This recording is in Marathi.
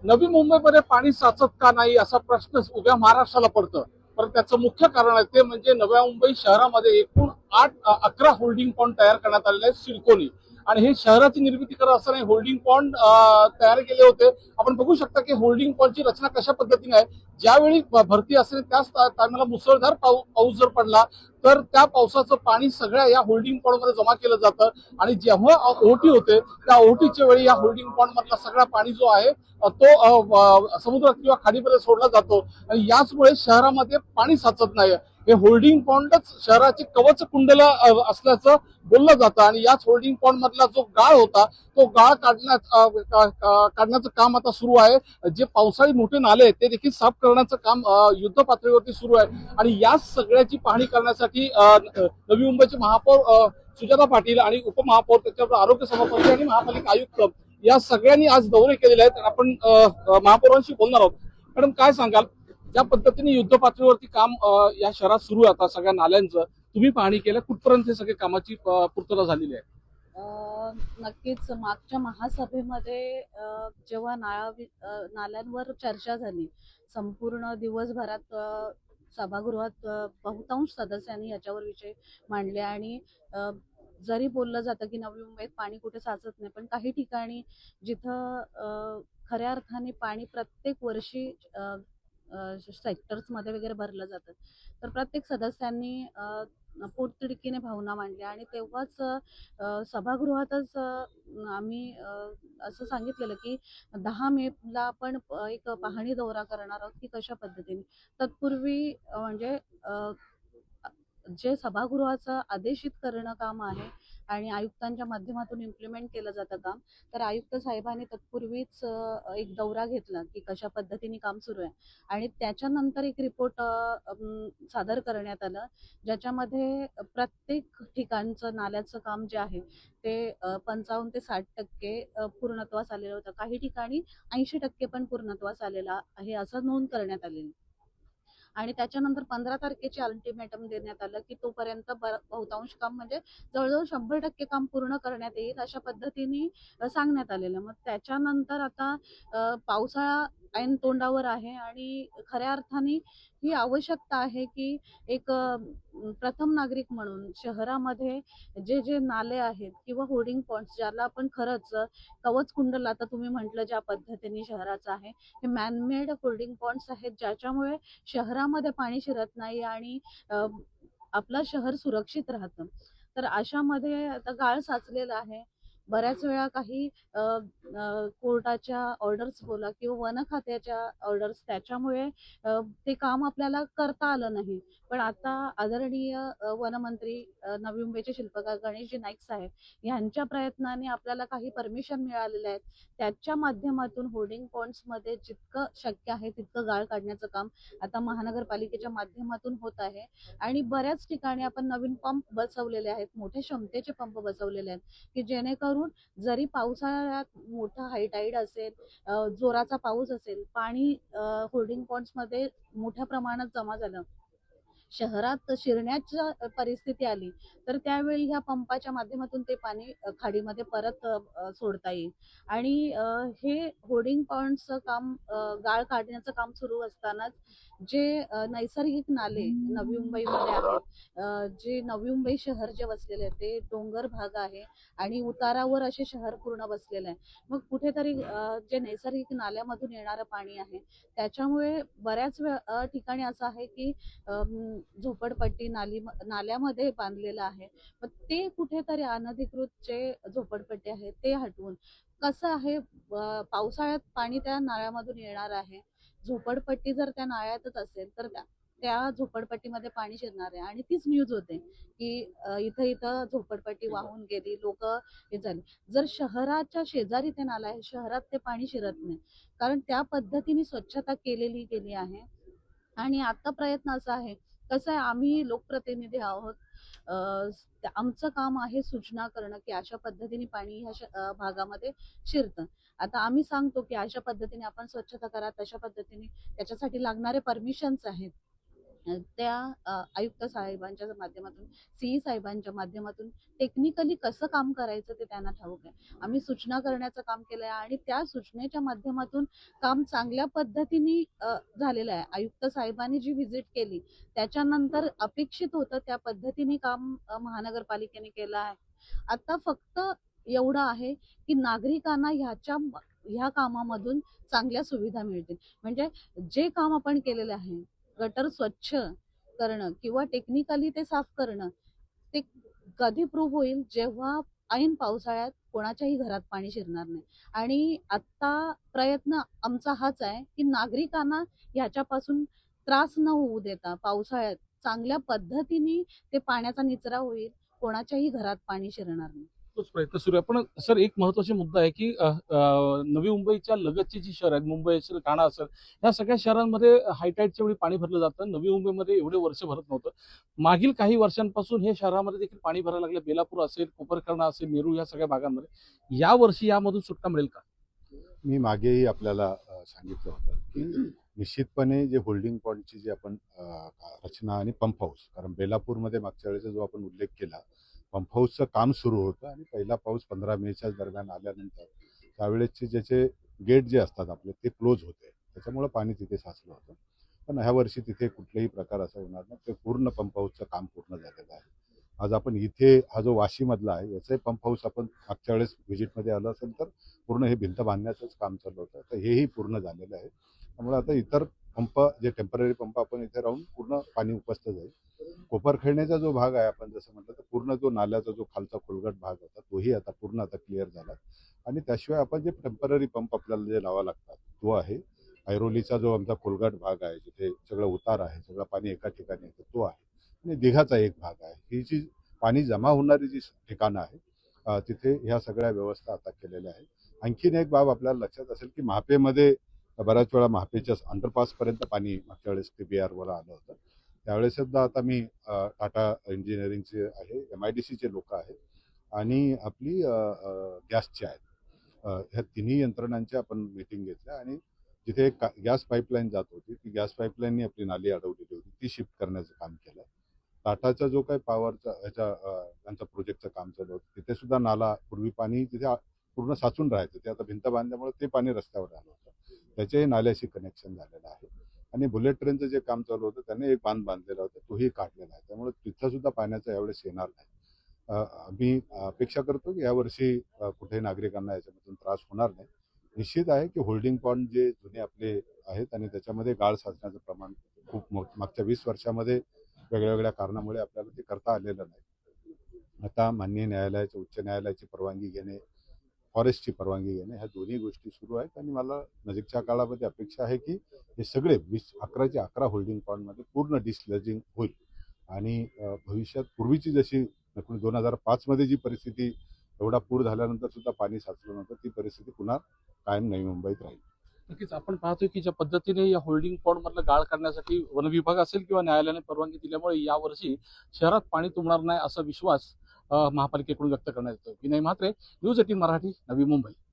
नवी मुंबईमध्ये पाणी साचत का नाही असा प्रश्न उभ्या महाराष्ट्राला पडतं. पण त्याचं मुख्य कारण आहे ते म्हणजे नव्या मुंबई शहरामध्ये एकूण 11 होल्डिंग पॉइंट तयार करण्यात आलेले आहेत सिडकोनी. आणि हे शहराची निर्मिती करत असताना होल्डिंग पॉइंट तयार केले होते. आपण बघू शकता की होल्डिंग पॉइंटची रचना कशा पद्धतीने आहे. ज्यावेळी भरती असेल त्याच टायमाला मुसळधार पाऊस जर पडला तर त्या पावसाचं पाणी सगळ्या या होल्डिंग पॉइंट मध्ये जमा केलं जातं. आणि जेव्हा ओहोटी होते त्या ओहोटीच्या वेळी या होल्डिंग पॉइंट मधला सगळा पाणी जो आहे तो समुद्रात किंवा खाडीमध्ये सोडला जातो. आणि याचमुळे शहरामध्ये पाणी साचत नाही. हे होल्डिंग पॉइंटच शहराचे कवच कुंडला असल्याचं बोललं जातं. आणि याच होल्डिंग पॉइंट मधला जो गाळ होता तो गाळ काढण्याचं काम आता सुरू आहे. जे पावसाळी मोठे नाले आहेत ते देखील साफ करण्याचं काम युद्ध पातळीवरती सुरू आहे. आणि या सगळ्याची पाहणी करण्यासाठी नवी मुंबईचे महापौर सुजाता पाटील आणि उपमहापौर त्याच्यावर आरोग्य सभापती आणि महापालिका आयुक्त या सगळ्यांनी आज दौरे केलेले आहेत. आपण महापौरांशी बोलणार आहोत. मॅडम काय सांगाल, ज्या पद्धतीने युद्ध पातळीवरती काम या शहरात सुरू आहे आता सगळ्या नाल्यांचं तुम्ही पाहणी केलं, कुठपर्यंत हे सगळे कामाची पूर्तता झालेली आहे? नक्कीच मागच्या महासभेमध्ये जेव्हा नाल्यांवर चर्चा झाली, संपूर्ण दिवसभरात सभागृहात बहुतांश सदस्यांनी याच्यावर विषय मांडले. आणि जरी बोललं जातं की नवी मुंबईत पाणी कुठे साचत नाही, पण काही ठिकाणी जिथं खऱ्या अर्थाने पाणी प्रत्येक वर्षी सेक्टर्समध्ये वगैरे भरलं जातं, तर प्रत्येक सदस्यांनी पोटतिडकीने भावना मांडल्या. आणि तेव्हाच सभागृहातच आम्ही असं सांगितलेलं की 10 मेला आपण एक पाहणी दौरा करणार आहोत की कशा पद्धतीने. तत्पूर्वी म्हणजे जे सभागृहाचं आदेशित करणं काम आहे आणि आयुक्तांच्या माध्यमातून इम्प्लिमेंट केलं जातं काम, तर आयुक्त साहेबांनी तत्पूर्वीच एक दौरा घेतला की कशा पद्धतीने काम सुरू आहे. आणि त्याच्यानंतर एक रिपोर्ट सादर करण्यात आलं, ज्याच्यामध्ये प्रत्येक ठिकाणचं नाल्याचं काम जे आहे ते 55 ते 60% पूर्णत्वास आलेलं होतं. काही ठिकाणी 80% पण पूर्णत्वास आलेला आहे असं नोंद करण्यात आलेली. आणि त्याच्यानंतर 15 तारखेचे अल्टिमेटम देण्यात आलं की तोपर्यंत बहुतांश काम म्हणजे जवळजवळ 100% काम पूर्ण करण्यात येईल अशा पद्धतीने सांगण्यात आलेलं. मग त्याच्यानंतर आता पावसाळा ऐन तोंडावर आहे आणि खऱ्या अर्थाने ही आवश्यकता आहे की एक प्रथम नागरिक म्हणून शहरामध्ये जे जे नाले आहेत किंवा होर्डिंग पॉइंट्स ज्याला आपण खरंच कवच कुंडल आता तुम्ही म्हटलं ज्या पद्धतीने शहराचं आहे, हे मॅनमेड होल्डिंग पॉइंट्स आहेत ज्याच्यामुळे शहरामध्ये पाणी शिरत नाही आणि आपलं शहर सुरक्षित राहतं. तर अशामध्ये आता गाळ साचलेला आहे. बऱ्याच वेळा काही कोर्टाच्या ऑर्डर्स बोला किंवा वन खात्याच्या ऑर्डर्स त्याच्यामुळे ते काम आपल्याला करता आलं नाही. पण आता आदरणीय वनमंत्री नवी मुंबईचे शिल्पकार गणेशजी नाईक साहेब यांच्या प्रयत्नाने आपल्याला काही परमिशन मिळालेल्या आहेत. त्याच्या माध्यमातून होर्डिंग पॉइंट्समध्ये जितकं शक्य आहे तितकं गाळ काढण्याचं काम आता महानगरपालिकेच्या माध्यमातून होत आहे. आणि बऱ्याच ठिकाणी आपण नवीन पंप बसवलेले आहेत, मोठ्या क्षमतेचे पंप बसवलेले आहेत की जेणेकरून जरी पावसाळ्यात मोठा हायटाईड असेल, जोराचा पाऊस असेल, पाणी होल्डिंग पॉइंट्समध्ये मोठ्या प्रमाणात जमा झालं, शहरात शिरण्याची परिस्थिती आली, तर त्यावेळी ह्या पंपाच्या माध्यमातून ते पाणी खाडीमध्ये परत सोडता येईल. आणि हे होर्डिंग पॉइंटचं काम गाळ काढण्याचं काम सुरू असतानाच जे नैसर्गिक नाले नवी मुंबईमध्ये आहेत, जे नवी मुंबई शहर जे वसलेले आहे ते डोंगर भाग आहे आणि उतारावर असे शहर पूर्ण बसलेलं आहे. मग कुठेतरी जे नैसर्गिक नाल्यामधून येणारं पाणी आहे त्याच्यामुळे बऱ्याच ठिकाणी असं आहे की झोपडपट्टी नाल्यामध्ये बांधलेलं आहे. मग ते कुठेतरी अनधिकृत जे झोपडपट्टी आहे ते हटवून कसं आहे, पावसाळ्यात पाणी त्या नाळ्यामधून येणार आहे. झोपडपट्टी जर त्या नाळ्यातच असेल तर त्या झोपडपट्टीमध्ये पाणी शिरणार आहे. आणि तीच न्यूज होते की इथं इथं झोपडपट्टी वाहून गेली, लोक हे झाले. जर शहराच्या शेजारी ते नाला आहे, शहरात ते पाणी शिरत नाही, कारण त्या पद्धतीने स्वच्छता केलेली गेली आहे. आणि आता प्रयत्न असा आहे, कसं आहे आम्ही लोकप्रतिनिधी आहोत, आमचं काम आहे सूचना करणं की अशा पद्धतीने पाणी ह्या भागामध्ये शिरतं. आता आम्ही सांगतो की अशा पद्धतीने आपण स्वच्छता करा, तशा पद्धतीने त्याच्यासाठी लागणारे परमिशन्स आहेत. त्या आयुक्त साहेबांच्या माध्यमातून, सीई साहेबांच्या माध्यमातून टेक्निकली कसं काम करायचं ते त्यांना ठाऊक आहे. आम्ही सूचना करण्याचं काम केलंय आणि त्या सूचनेच्या माध्यमातून काम चांगल्या पद्धतीने झालेलं आहे. आयुक्त साहेबांनी जी व्हिजिट केली त्याच्यानंतर अपेक्षित होतं त्या पद्धतीने काम महानगरपालिकेने केलं आहे. आता फक्त एवढं आहे की नागरिकांना ह्या कामामधून चांगल्या सुविधा मिळतील. म्हणजे जे काम आपण केलेलं आहे, गटर स्वच्छ करणं किंवा टेक्निकली ते साफ करणं, ते कधी प्रूव्ह होईल जेव्हा ऐन पावसाळ्यात कोणाच्याही घरात पाणी शिरणार नाही. आणि आता प्रयत्न आमचा हाच आहे की नागरिकांना ह्याच्यापासून त्रास न होऊ देता पावसाळ्यात चांगल्या पद्धतीने ते पाण्याचा निचरा होईल, कोणाच्याही घरात पाणी शिरणार नाही. तोच प्रयत्न सुरू आहे. पण सर, एक महत्वाचा मुद्दा आहे की नवी मुंबईच्या लगतची जी शहर आहेत, मुंबई असेल, ठाणा असेल, या सगळ्या शहरांमध्ये हायटाईडच्या वेळी पाणी भरलं जातं. नवी मुंबईमध्ये एवढे वर्ष भरत नव्हतं. मागील काही वर्षांपासून हे शहरामध्ये देखील पाणी भरायला लागलं. बेलापूर असेल, कोपरखरणा असेल, नेरूळ, या सगळ्या भागांमध्ये या वर्षी यामधून सुटका मिळेल का? मी मागेही आपल्याला सांगितलं होतं की निश्चितपणे जे होल्डिंग पॉईंटची जी आपण रचना आणि पंप हाऊस, कारण बेलापूरमध्ये मागच्या वेळेचा जो आपण उल्लेख केला, पंप हाऊसचं काम सुरू होतं आणि पहिला पाऊस 15 मेच्या दरम्यान आल्यानंतर त्यावेळेसचे ज्याचे गेट जे असतात आपले ते क्लोज होते, त्याच्यामुळं पाणी तिथे साचलं होतं. पण ह्या वर्षी तिथे कुठलेही प्रकार असा होणार नाही. ते पूर्ण पंप हाऊसचं काम पूर्ण झालेलं आहे. आज आपण इथे हा जो वाशीमधला आहे याचंही पंप हाऊस आपण मागच्या वेळेस व्हिजिटमध्ये आलं असेल तर पूर्ण हे भिंत बांधण्याचंच काम चालू होतं. तर हेही पूर्ण झालेलं आहे. त्यामुळे आता इतर पंप, जे टेम्पररी पंप, आपण इथे राहून पूर्ण पाणी उपसत जाईल. कोपरखैरण्याचा जो भाग आहे, आपण जसं म्हटलं तर पूर्ण जो नाल्याचा जो खालचा खोलगट भाग होता तोही आता पूर्ण आता क्लिअर झाला. आणि त्याशिवाय आपण जे टेम्पररी पंप आपल्याला जे लावा लागतात तो आहे. ऐरोलीचा जो आमचा खोलगट भाग आहे, जिथे सगळं उतार आहे, सगळं पाणी एका ठिकाणी येतं, तो आहे. आणि दिघाचा एक भाग आहे. ही जी पाणी जमा होणारी जी ठिकाणं आहे, तिथे ह्या सगळ्या व्यवस्था आता केलेल्या आहेत. आणखीन एक बाब आपल्याला लक्षात असेल की महापेमध्ये बऱ्याच वेळा महापेच्या अंडरपासपर्यंत पाणी मागच्या वेळेस PBR वर आलं होतं. त्यावेळेस सुद्धा आता मी टाटा इंजिनिअरिंगचे आहे, MIDCचे लोक आहेत आणि आपली गॅसचे आहेत, ह्या तिन्ही यंत्रणांची आपण मीटिंग घेतल्या आणि जिथे एक गॅस पाईपलाईन जात होती, ती गॅस पाईपलाईननी आपली नाली अडवलेली होती, ती शिफ्ट करण्याचं काम केलं. टाटाचा जो काही पॉवरचा त्यांचा प्रोजेक्टचं काम चालू होतं, तिथे सुद्धा नाला, पूर्वी पाणी तिथे पूर्ण साचून राहायचं, ते आता भिंत बांधल्यामुळे ते पाणी रस्त्यावर आलं होतं. त्याच्याही नाल्याशी कनेक्शन झालेलं आहे. आणि बुलेट ट्रेनचं जे काम चालू होतं त्याने एक बांध बांधलेला होता, तोही काढलेला आहे. त्यामुळे तिथं सुद्धा पाण्याचा यावेळेस येणार नाही. आम्ही अपेक्षा करतो की यावर्षी कुठेही नागरिकांना याच्यामधून त्रास होणार नाही. निश्चित आहे की होल्डिंग पॉईंट जे जुने आपले आहेत आणि त्याच्यामध्ये गाळ साचण्याचं प्रमाण खूप मागच्या 20 वर्षामध्ये वेगळ्या वेगळ्या कारणामुळे आपल्याला ते करता आलेलं नाही. आता माननीय न्यायालयाच्या, उच्च न्यायालयाची परवानगी घेणे, फॉरेस्टची परवानगी घेणे, ह्या दोन्ही गोष्टी सुरू आहेत. आणि मला नजीकच्या काळामध्ये अपेक्षा आहे की हे सगळे 11चे 11 होल्डिंग पॉईंटमध्ये पूर्ण डिस्लर्जिंग होईल. आणि भविष्यात पूर्वीची जशी 2005 जी परिस्थिती, एवढा पूर झाल्यानंतर सुद्धा पाणी साचलं नव्हतं, ती परिस्थिती पुन्हा कायम नवी मुंबईत राहील. नक्कीच आपण पाहतोय की ज्या पद्धतीने या होल्डिंग पॉईंट मधलं गाळ करण्यासाठी वन विभाग असेल किंवा न्यायालयाने परवानगी दिल्यामुळे यावर्षी शहरात पाणी तुंबणार नाही असा विश्वास महापालिकेकडून व्यक्त करण्यात येतो. विनय म्हात्रे, न्यूज 18 मराठी, नवी मुंबई.